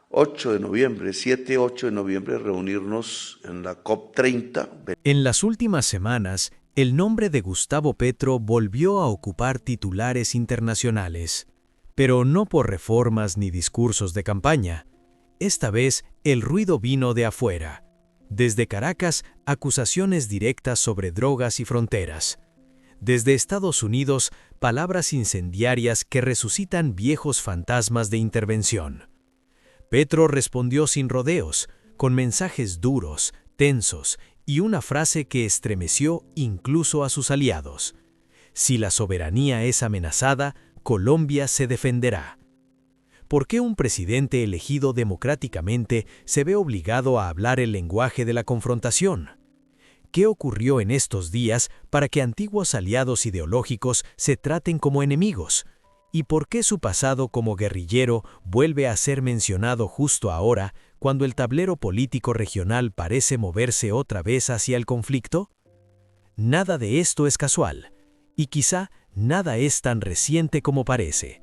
8 de noviembre, 7, 8 de noviembre, reunirnos en la COP30. En las últimas semanas, el nombre de Gustavo Petro volvió a ocupar titulares internacionales, pero no por reformas ni discursos de campaña. Esta vez, el ruido vino de afuera. Desde Caracas, acusaciones directas sobre drogas y fronteras. Desde Estados Unidos, palabras incendiarias que resucitan viejos fantasmas de intervención. Petro respondió sin rodeos, con mensajes duros, tensos, y una frase que estremeció incluso a sus aliados. Si la soberanía es amenazada, Colombia se defenderá. ¿Por qué un presidente elegido democráticamente se ve obligado a hablar el lenguaje de la confrontación? ¿Qué ocurrió en estos días para que antiguos aliados ideológicos se traten como enemigos? ¿Y por qué su pasado como guerrillero vuelve a ser mencionado justo ahora, cuando el tablero político regional parece moverse otra vez hacia el conflicto? Nada de esto es casual, y quizá nada es tan reciente como parece.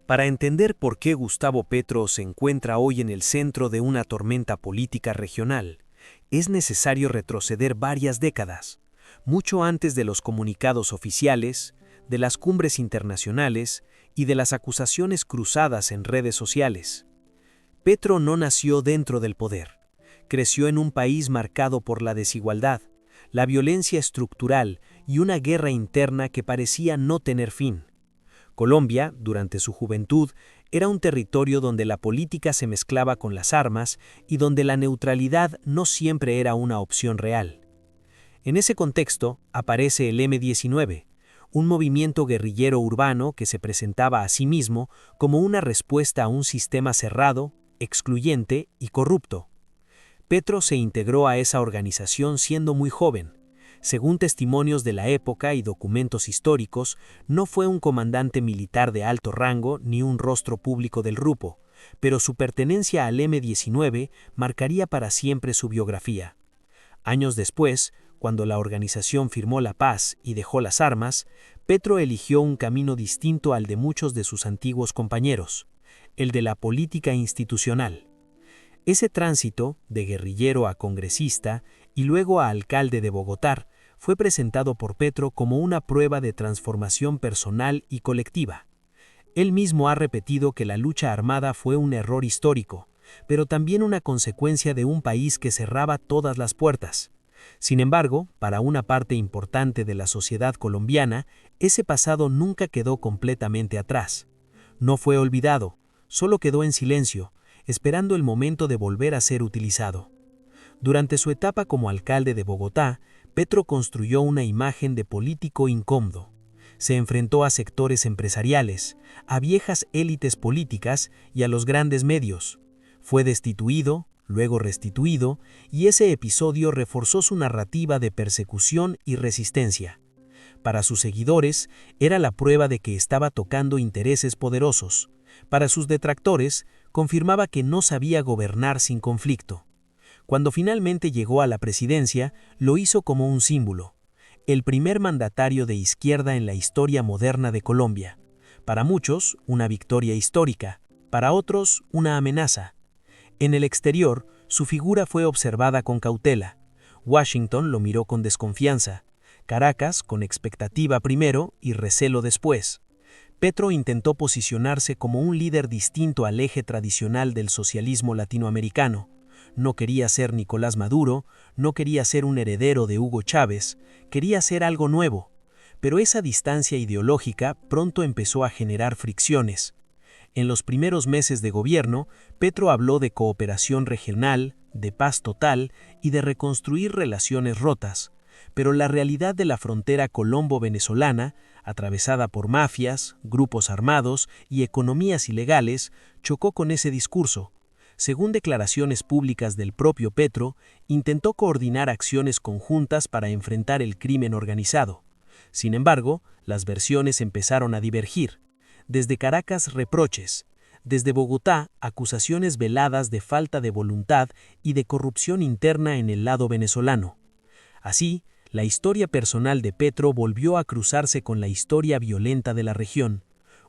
Para entender por qué Gustavo Petro se encuentra hoy en el centro de una tormenta política regional, es necesario retroceder varias décadas, mucho antes de los comunicados oficiales, de las cumbres internacionales y de las acusaciones cruzadas en redes sociales. Petro no nació dentro del poder. Creció en un país marcado por la desigualdad, la violencia estructural y una guerra interna que parecía no tener fin. Colombia, durante su juventud, era un territorio donde la política se mezclaba con las armas y donde la neutralidad no siempre era una opción real. En ese contexto aparece el M-19, un movimiento guerrillero urbano que se presentaba a sí mismo como una respuesta a un sistema cerrado, excluyente y corrupto. Petro se integró a esa organización siendo muy joven. Según testimonios de la época y documentos históricos, no fue un comandante militar de alto rango ni un rostro público del grupo, pero su pertenencia al M-19 marcaría para siempre su biografía. Años después, cuando la organización firmó la paz y dejó las armas, Petro eligió un camino distinto al de muchos de sus antiguos compañeros, el de la política institucional. Ese tránsito, de guerrillero a congresista y luego a alcalde de Bogotá, fue presentado por Petro como una prueba de transformación personal y colectiva. Él mismo ha repetido que la lucha armada fue un error histórico, pero también una consecuencia de un país que cerraba todas las puertas. Sin embargo, para una parte importante de la sociedad colombiana, ese pasado nunca quedó completamente atrás. No fue olvidado, solo quedó en silencio, esperando el momento de volver a ser utilizado. Durante su etapa como alcalde de Bogotá, Petro construyó una imagen de político incómodo. Se enfrentó a sectores empresariales, a viejas élites políticas y a los grandes medios. Fue destituido, luego restituido, y ese episodio reforzó su narrativa de persecución y resistencia. Para sus seguidores, era la prueba de que estaba tocando intereses poderosos. Para sus detractores, confirmaba que no sabía gobernar sin conflicto. Cuando finalmente llegó a la presidencia, lo hizo como un símbolo. El primer mandatario de izquierda en la historia moderna de Colombia. Para muchos, una victoria histórica. Para otros, una amenaza. En el exterior, su figura fue observada con cautela. Washington lo miró con desconfianza. Caracas con expectativa primero y recelo después. Petro intentó posicionarse como un líder distinto al eje tradicional del socialismo latinoamericano. No quería ser Nicolás Maduro, no quería ser un heredero de Hugo Chávez, quería ser algo nuevo. Pero esa distancia ideológica pronto empezó a generar fricciones. En los primeros meses de gobierno, Petro habló de cooperación regional, de paz total y de reconstruir relaciones rotas. Pero la realidad de la frontera colombo-venezolana, atravesada por mafias, grupos armados y economías ilegales, chocó con ese discurso. Según declaraciones públicas del propio Petro, intentó coordinar acciones conjuntas para enfrentar el crimen organizado. Sin embargo, las versiones empezaron a divergir. Desde Caracas, reproches. Desde Bogotá, acusaciones veladas de falta de voluntad y de corrupción interna en el lado venezolano. Así, la historia personal de Petro volvió a cruzarse con la historia violenta de la región.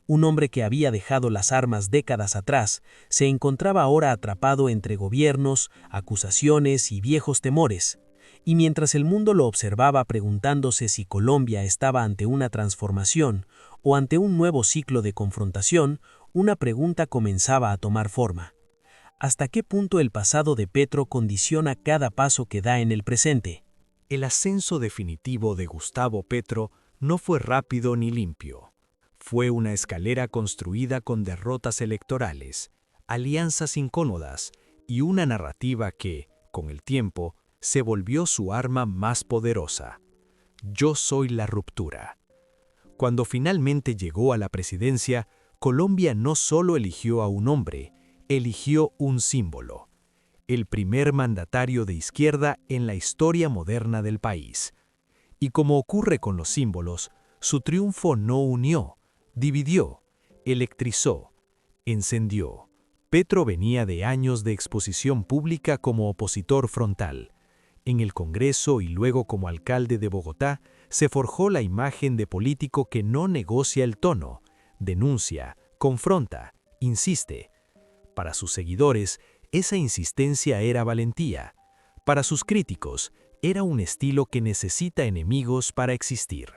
Un hombre que había dejado las armas décadas atrás, se encontraba ahora atrapado entre gobiernos, acusaciones y viejos temores. Y mientras el mundo lo observaba preguntándose si Colombia estaba ante una transformación o ante un nuevo ciclo de confrontación, una pregunta comenzaba a tomar forma. ¿Hasta qué punto el pasado de Petro condiciona cada paso que da en el presente? El ascenso definitivo de Gustavo Petro no fue rápido ni limpio. Fue una escalera construida con derrotas electorales, alianzas incómodas y una narrativa que, con el tiempo, se volvió su arma más poderosa. Yo soy la ruptura. Cuando finalmente llegó a la presidencia, Colombia no solo eligió a un hombre, eligió un símbolo. El primer mandatario de izquierda en la historia moderna del país. Y como ocurre con los símbolos, su triunfo no unió, dividió, electrizó, encendió. Petro venía de años de exposición pública como opositor frontal. En el Congreso y luego como alcalde de Bogotá, se forjó la imagen de político que no negocia el tono, denuncia, confronta, insiste. Para sus seguidores, esa insistencia era valentía. Para sus críticos, era un estilo que necesita enemigos para existir.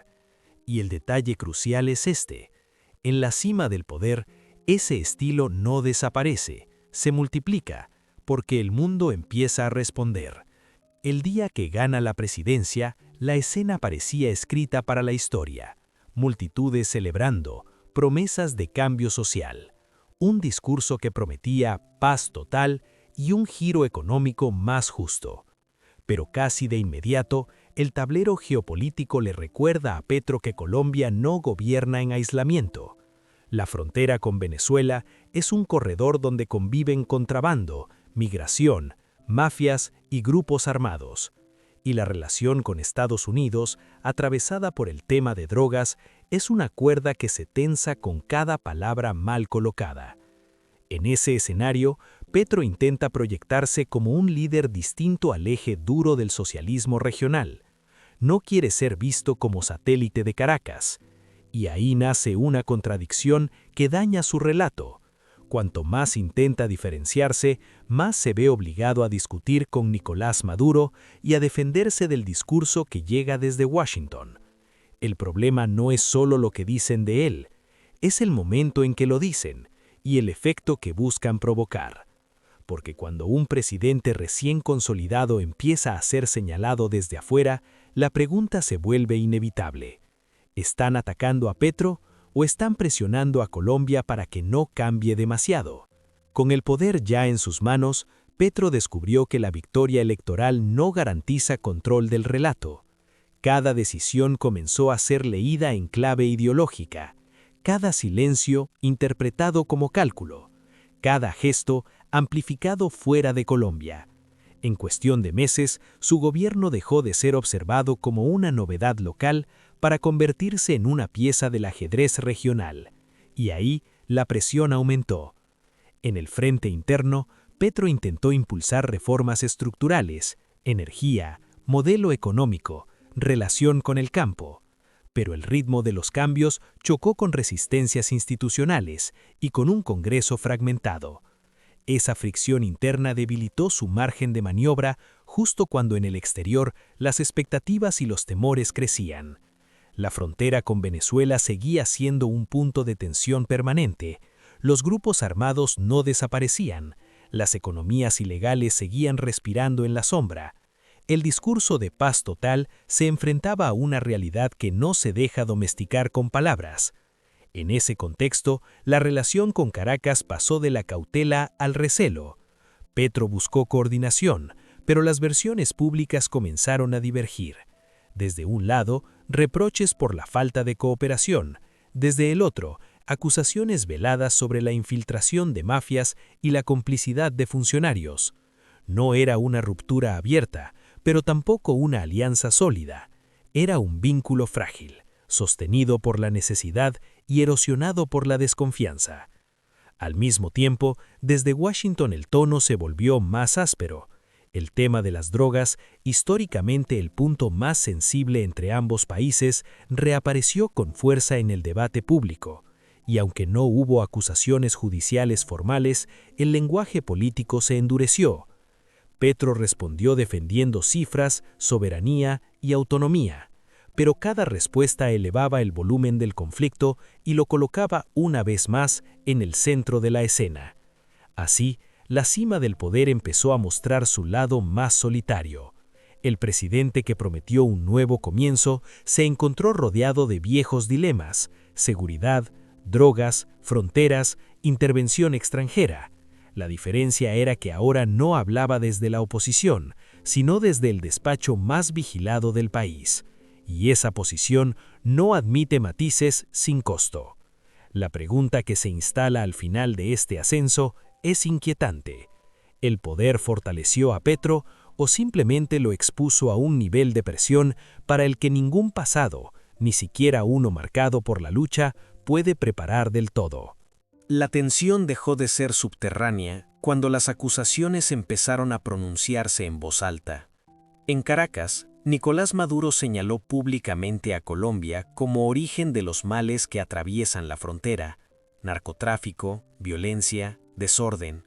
Y el detalle crucial es este. En la cima del poder, ese estilo no desaparece, se multiplica, porque el mundo empieza a responder. El día que gana la presidencia, la escena parecía escrita para la historia. Multitudes celebrando, promesas de cambio social. Un discurso que prometía paz total y un giro económico más justo. Pero casi de inmediato, el tablero geopolítico le recuerda a Petro que Colombia no gobierna en aislamiento. La frontera con Venezuela es un corredor donde conviven contrabando, migración, mafias y grupos armados. Y la relación con Estados Unidos, atravesada por el tema de drogas, es una cuerda que se tensa con cada palabra mal colocada. En ese escenario, Petro intenta proyectarse como un líder distinto al eje duro del socialismo regional. No quiere ser visto como satélite de Caracas. Y ahí nace una contradicción que daña su relato. Cuanto más intenta diferenciarse, más se ve obligado a discutir con Nicolás Maduro y a defenderse del discurso que llega desde Washington. El problema no es solo lo que dicen de él, es el momento en que lo dicen y el efecto que buscan provocar. Porque cuando un presidente recién consolidado empieza a ser señalado desde afuera, la pregunta se vuelve inevitable. ¿Están atacando a Petro o están presionando a Colombia para que no cambie demasiado? Con el poder ya en sus manos, Petro descubrió que la victoria electoral no garantiza control del relato. Cada decisión comenzó a ser leída en clave ideológica, cada silencio interpretado como cálculo, cada gesto amplificado fuera de Colombia. En cuestión de meses, su gobierno dejó de ser observado como una novedad local para convertirse en una pieza del ajedrez regional. Y ahí la presión aumentó. En el frente interno, Petro intentó impulsar reformas estructurales, energía, modelo económico, relación con el campo. Pero el ritmo de los cambios chocó con resistencias institucionales y con un Congreso fragmentado. Esa fricción interna debilitó su margen de maniobra justo cuando en el exterior las expectativas y los temores crecían. La frontera con Venezuela seguía siendo un punto de tensión permanente. Los grupos armados no desaparecían. Las economías ilegales seguían respirando en la sombra. El discurso de paz total se enfrentaba a una realidad que no se deja domesticar con palabras. En ese contexto, la relación con Caracas pasó de la cautela al recelo. Petro buscó coordinación, pero las versiones públicas comenzaron a divergir. Desde un lado, reproches por la falta de cooperación. Desde el otro, acusaciones veladas sobre la infiltración de mafias y la complicidad de funcionarios. No era una ruptura abierta, pero tampoco una alianza sólida. Era un vínculo frágil, sostenido por la necesidad y erosionado por la desconfianza. Al mismo tiempo, desde Washington el tono se volvió más áspero. El tema de las drogas, históricamente el punto más sensible entre ambos países, reapareció con fuerza en el debate público. y aunque no hubo acusaciones judiciales formales, el lenguaje político se endureció. Petro respondió defendiendo cifras, soberanía y autonomía, pero cada respuesta elevaba el volumen del conflicto y lo colocaba una vez más en el centro de la escena. Así, la cima del poder empezó a mostrar su lado más solitario. El presidente que prometió un nuevo comienzo se encontró rodeado de viejos dilemas: seguridad, drogas, fronteras, intervención extranjera. La diferencia era que ahora no hablaba desde la oposición, sino desde el despacho más vigilado del país. Y esa posición no admite matices sin costo. La pregunta que se instala al final de este ascenso es inquietante. ¿El poder fortaleció a Petro o simplemente lo expuso a un nivel de presión para el que ningún pasado, ni siquiera uno marcado por la lucha, puede preparar del todo? La tensión dejó de ser subterránea cuando las acusaciones empezaron a pronunciarse en voz alta. En Caracas, Nicolás Maduro señaló públicamente a Colombia como origen de los males que atraviesan la frontera: narcotráfico, violencia, desorden.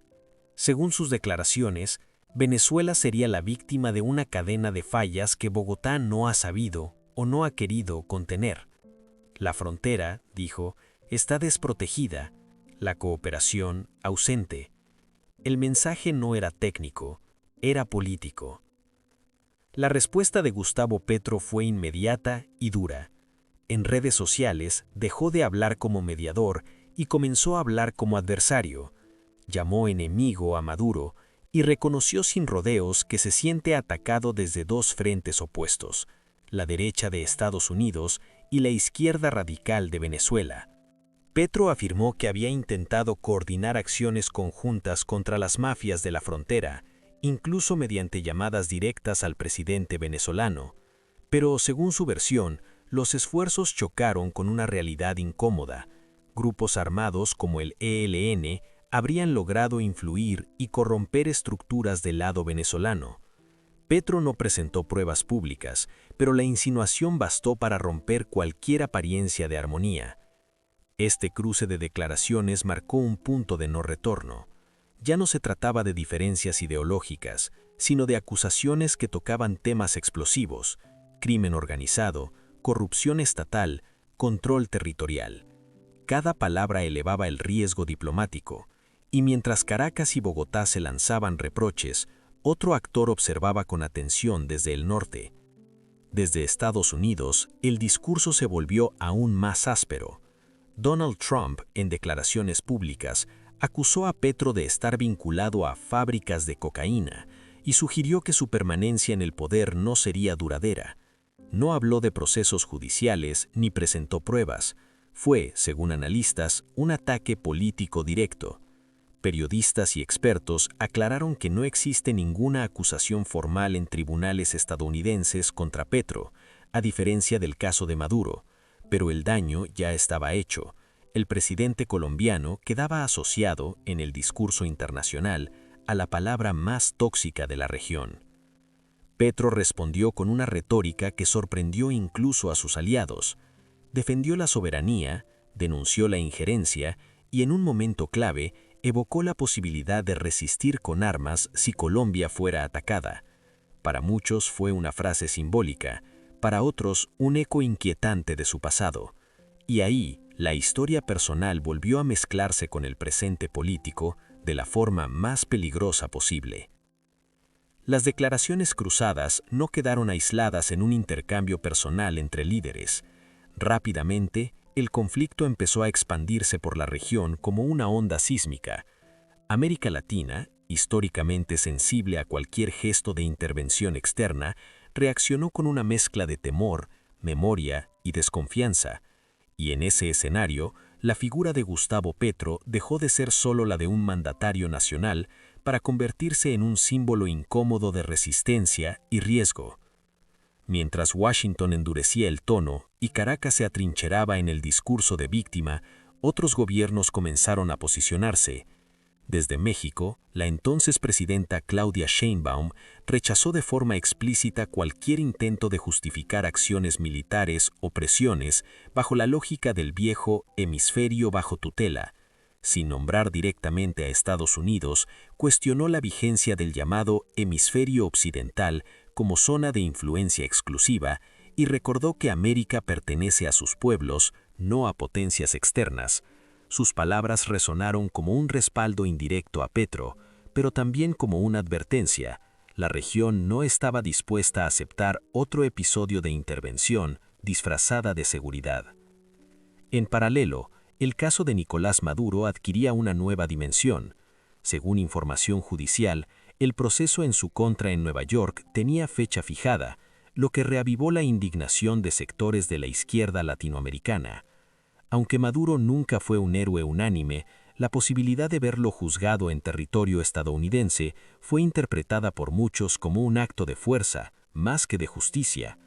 Según sus declaraciones, Venezuela sería la víctima de una cadena de fallas que Bogotá no ha sabido o no ha querido contener. La frontera, dijo, está desprotegida, la cooperación ausente. El mensaje no era técnico, era político. La respuesta de Gustavo Petro fue inmediata y dura. En redes sociales dejó de hablar como mediador y comenzó a hablar como adversario. Llamó enemigo a Maduro y reconoció sin rodeos que se siente atacado desde dos frentes opuestos: la derecha de Estados Unidos y la izquierda radical de Venezuela. Petro afirmó que había intentado coordinar acciones conjuntas contra las mafias de la frontera, incluso mediante llamadas directas al presidente venezolano, pero según su versión, los esfuerzos chocaron con una realidad incómoda. Grupos armados como el ELN habrían logrado influir y corromper estructuras del lado venezolano. Petro no presentó pruebas públicas, pero la insinuación bastó para romper cualquier apariencia de armonía. Este cruce de declaraciones marcó un punto de no retorno. Ya no se trataba de diferencias ideológicas, sino de acusaciones que tocaban temas explosivos: crimen organizado, corrupción estatal, control territorial. Cada palabra elevaba el riesgo diplomático, y mientras Caracas y Bogotá se lanzaban reproches, otro actor observaba con atención desde el norte. Desde Estados Unidos, el discurso se volvió aún más áspero. Donald Trump, en declaraciones públicas, acusó a Petro de estar vinculado a fábricas de cocaína y sugirió que su permanencia en el poder no sería duradera. No habló de procesos judiciales ni presentó pruebas. Fue, según analistas, un ataque político directo. Periodistas y expertos aclararon que no existe ninguna acusación formal en tribunales estadounidenses contra Petro, a diferencia del caso de Maduro, pero el daño ya estaba hecho. El presidente colombiano quedaba asociado, en el discurso internacional, a la palabra más tóxica de la región. Petro respondió con una retórica que sorprendió incluso a sus aliados. Defendió la soberanía, denunció la injerencia y, en un momento clave, evocó la posibilidad de resistir con armas si Colombia fuera atacada. Para muchos fue una frase simbólica, para otros un eco inquietante de su pasado. Y ahí, la historia personal volvió a mezclarse con el presente político de la forma más peligrosa posible. Las declaraciones cruzadas no quedaron aisladas en un intercambio personal entre líderes. Rápidamente, el conflicto empezó a expandirse por la región como una onda sísmica. América Latina, históricamente sensible a cualquier gesto de intervención externa, reaccionó con una mezcla de temor, memoria y desconfianza. Y en ese escenario, la figura de Gustavo Petro dejó de ser solo la de un mandatario nacional para convertirse en un símbolo incómodo de resistencia y riesgo. Mientras Washington endurecía el tono y Caracas se atrincheraba en el discurso de víctima, otros gobiernos comenzaron a posicionarse. Desde México, la entonces presidenta Claudia Sheinbaum rechazó de forma explícita cualquier intento de justificar acciones militares o presiones bajo la lógica del viejo hemisferio bajo tutela. Sin nombrar directamente a Estados Unidos, cuestionó la vigencia del llamado hemisferio occidental como zona de influencia exclusiva y recordó que América pertenece a sus pueblos, no a potencias externas. Sus palabras resonaron como un respaldo indirecto a Petro, pero también como una advertencia. La región no estaba dispuesta a aceptar otro episodio de intervención disfrazada de seguridad. En paralelo, el caso de Nicolás Maduro adquiría una nueva dimensión. Según información judicial, el proceso en su contra en Nueva York tenía fecha fijada, lo que reavivó la indignación de sectores de la izquierda latinoamericana. Aunque Maduro nunca fue un héroe unánime, la posibilidad de verlo juzgado en territorio estadounidense fue interpretada por muchos como un acto de fuerza, más que de justicia.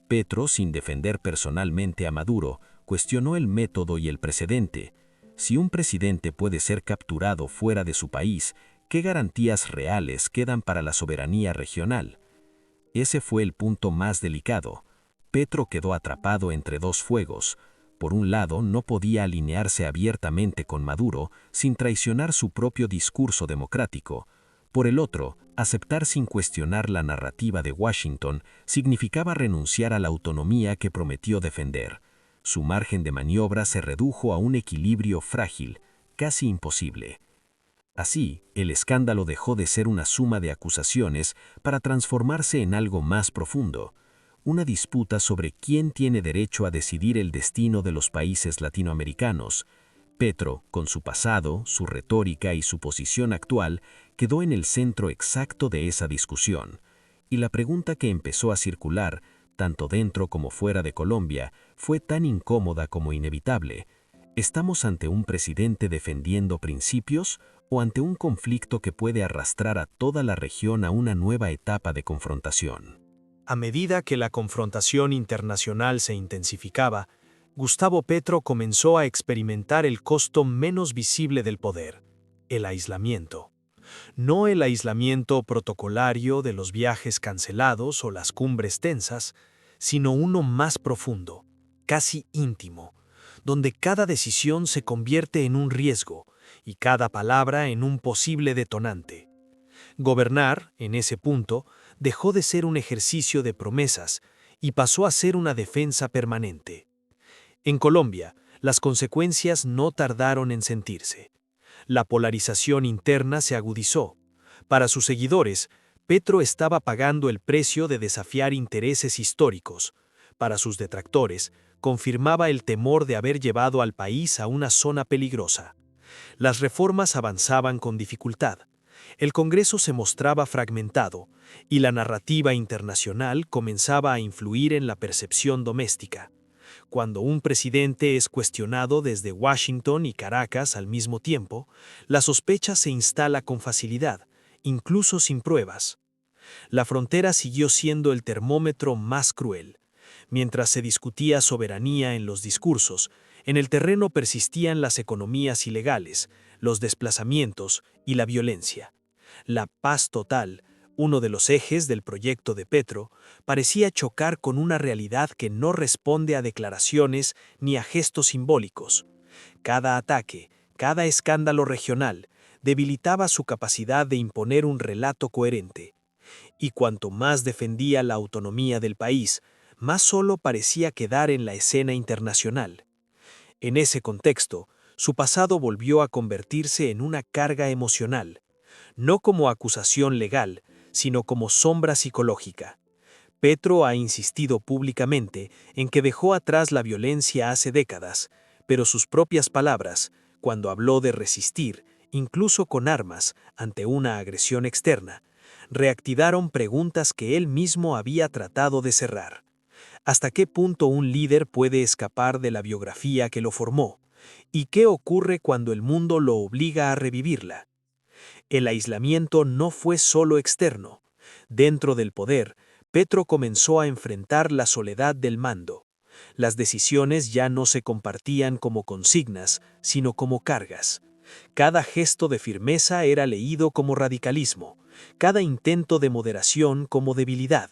Petro, sin defender personalmente a Maduro, cuestionó el método y el precedente. Si un presidente puede ser capturado fuera de su país, ¿qué garantías reales quedan para la soberanía regional? Ese fue el punto más delicado. Petro quedó atrapado entre dos fuegos. Por un lado, no podía alinearse abiertamente con Maduro sin traicionar su propio discurso democrático. Por el otro, aceptar sin cuestionar la narrativa de Washington significaba renunciar a la autonomía que prometió defender. Su margen de maniobra se redujo a un equilibrio frágil, casi imposible. Así, el escándalo dejó de ser una suma de acusaciones para transformarse en algo más profundo. Una disputa sobre quién tiene derecho a decidir el destino de los países latinoamericanos. Petro, con su pasado, su retórica y su posición actual, quedó en el centro exacto de esa discusión. Y la pregunta que empezó a circular, tanto dentro como fuera de Colombia, fue tan incómoda como inevitable. ¿Estamos ante un presidente defendiendo principios o ante un conflicto que puede arrastrar a toda la región a una nueva etapa de confrontación? A medida que la confrontación internacional se intensificaba, Gustavo Petro comenzó a experimentar el costo menos visible del poder, el aislamiento. No el aislamiento protocolario de los viajes cancelados o las cumbres tensas, sino uno más profundo, casi íntimo, donde cada decisión se convierte en un riesgo y cada palabra en un posible detonante. Gobernar, en ese punto, dejó de ser un ejercicio de promesas y pasó a ser una defensa permanente. En Colombia, las consecuencias no tardaron en sentirse. La polarización interna se agudizó. Para sus seguidores, Petro estaba pagando el precio de desafiar intereses históricos. Para sus detractores, confirmaba el temor de haber llevado al país a una zona peligrosa. Las reformas avanzaban con dificultad. El Congreso se mostraba fragmentado y la narrativa internacional comenzaba a influir en la percepción doméstica. Cuando un presidente es cuestionado desde Washington y Caracas al mismo tiempo, la sospecha se instala con facilidad, incluso sin pruebas. La frontera siguió siendo el termómetro más cruel. Mientras se discutía soberanía en los discursos, en el terreno persistían las economías ilegales, los desplazamientos y la violencia. La paz total, uno de los ejes del proyecto de Petro, parecía chocar con una realidad que no responde a declaraciones ni a gestos simbólicos. Cada ataque, cada escándalo regional, debilitaba su capacidad de imponer un relato coherente. Y cuanto más defendía la autonomía del país, más solo parecía quedar en la escena internacional. En ese contexto, su pasado volvió a convertirse en una carga emocional, no como acusación legal, sino como sombra psicológica. Petro ha insistido públicamente en que dejó atrás la violencia hace décadas, pero sus propias palabras, cuando habló de resistir, incluso con armas, ante una agresión externa, reactivaron preguntas que él mismo había tratado de cerrar. ¿Hasta qué punto un líder puede escapar de la biografía que lo formó? ¿Y qué ocurre cuando el mundo lo obliga a revivirla? El aislamiento no fue solo externo. Dentro del poder, Petro comenzó a enfrentar la soledad del mando. Las decisiones ya no se compartían como consignas, sino como cargas. Cada gesto de firmeza era leído como radicalismo, cada intento de moderación como debilidad.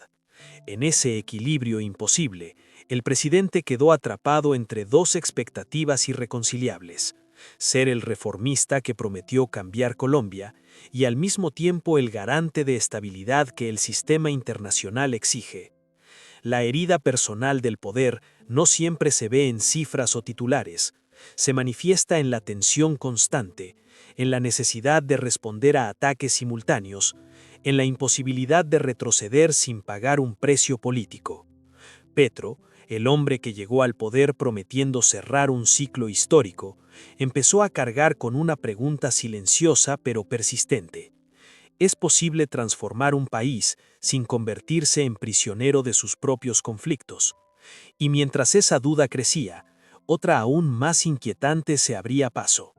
En ese equilibrio imposible, el presidente quedó atrapado entre dos expectativas irreconciliables: ser el reformista que prometió cambiar Colombia y al mismo tiempo el garante de estabilidad que el sistema internacional exige. La herida personal del poder no siempre se ve en cifras o titulares, se manifiesta en la tensión constante, en la necesidad de responder a ataques simultáneos, en la imposibilidad de retroceder sin pagar un precio político. Petro, el hombre que llegó al poder prometiendo cerrar un ciclo histórico, empezó a cargar con una pregunta silenciosa pero persistente. ¿Es posible transformar un país sin convertirse en prisionero de sus propios conflictos? Y mientras esa duda crecía, otra aún más inquietante se abría paso.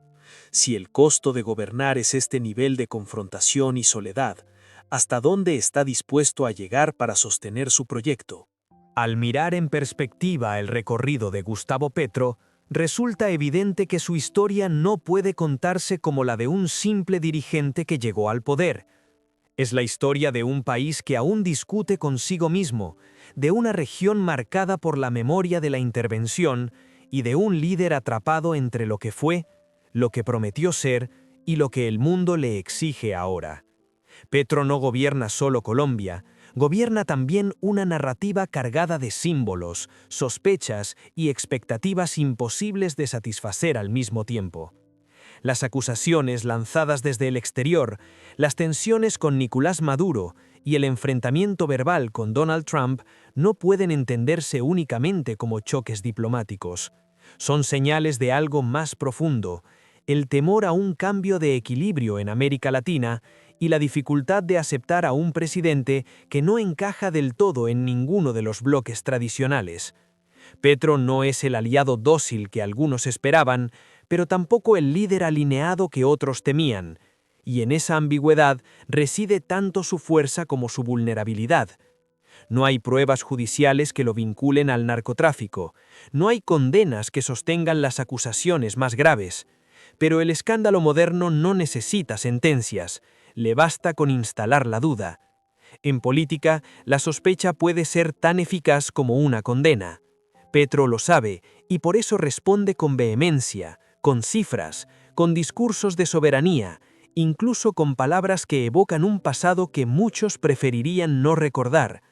Si el costo de gobernar es este nivel de confrontación y soledad, ¿hasta dónde está dispuesto a llegar para sostener su proyecto? Al mirar en perspectiva el recorrido de Gustavo Petro, resulta evidente que su historia no puede contarse como la de un simple dirigente que llegó al poder. Es la historia de un país que aún discute consigo mismo, de una región marcada por la memoria de la intervención y de un líder atrapado entre lo que fue, lo que prometió ser y lo que el mundo le exige ahora. Petro no gobierna solo Colombia, gobierna también una narrativa cargada de símbolos, sospechas y expectativas imposibles de satisfacer al mismo tiempo. Las acusaciones lanzadas desde el exterior, las tensiones con Nicolás Maduro y el enfrentamiento verbal con Donald Trump no pueden entenderse únicamente como choques diplomáticos. Son señales de algo más profundo: el temor a un cambio de equilibrio en América Latina y la dificultad de aceptar a un presidente que no encaja del todo en ninguno de los bloques tradicionales. Petro no es el aliado dócil que algunos esperaban, pero tampoco el líder alineado que otros temían, y en esa ambigüedad reside tanto su fuerza como su vulnerabilidad. No hay pruebas judiciales que lo vinculen al narcotráfico, no hay condenas que sostengan las acusaciones más graves, pero el escándalo moderno no necesita sentencias, le basta con instalar la duda. En política, la sospecha puede ser tan eficaz como una condena. Petro lo sabe y por eso responde con vehemencia, con cifras, con discursos de soberanía, incluso con palabras que evocan un pasado que muchos preferirían no recordar.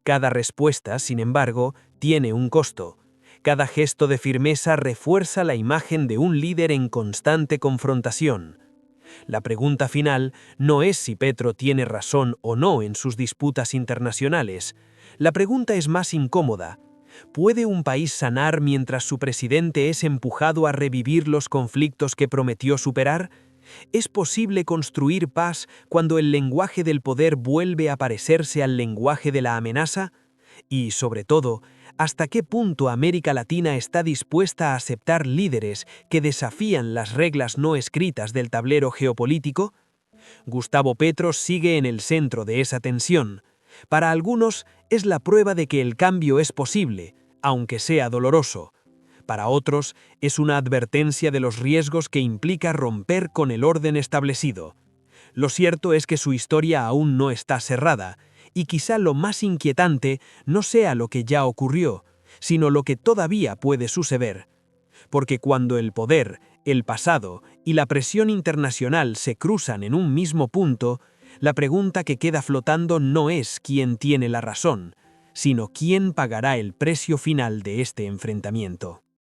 Cada respuesta, sin embargo, tiene un costo. Cada gesto de firmeza refuerza la imagen de un líder en constante confrontación. La pregunta final no es si Petro tiene razón o no en sus disputas internacionales. La pregunta es más incómoda. ¿Puede un país sanar mientras su presidente es empujado a revivir los conflictos que prometió superar? ¿Es posible construir paz cuando el lenguaje del poder vuelve a parecerse al lenguaje de la amenaza? Y, sobre todo, ¿hasta qué punto América Latina está dispuesta a aceptar líderes que desafían las reglas no escritas del tablero geopolítico? Gustavo Petro sigue en el centro de esa tensión. Para algunos es la prueba de que el cambio es posible, aunque sea doloroso. Para otros es una advertencia de los riesgos que implica romper con el orden establecido. Lo cierto es que su historia aún no está cerrada, y quizá lo más inquietante no sea lo que ya ocurrió, sino lo que todavía puede suceder. Porque cuando el poder, el pasado y la presión internacional se cruzan en un mismo punto, la pregunta que queda flotando no es quién tiene la razón, sino quién pagará el precio final de este enfrentamiento.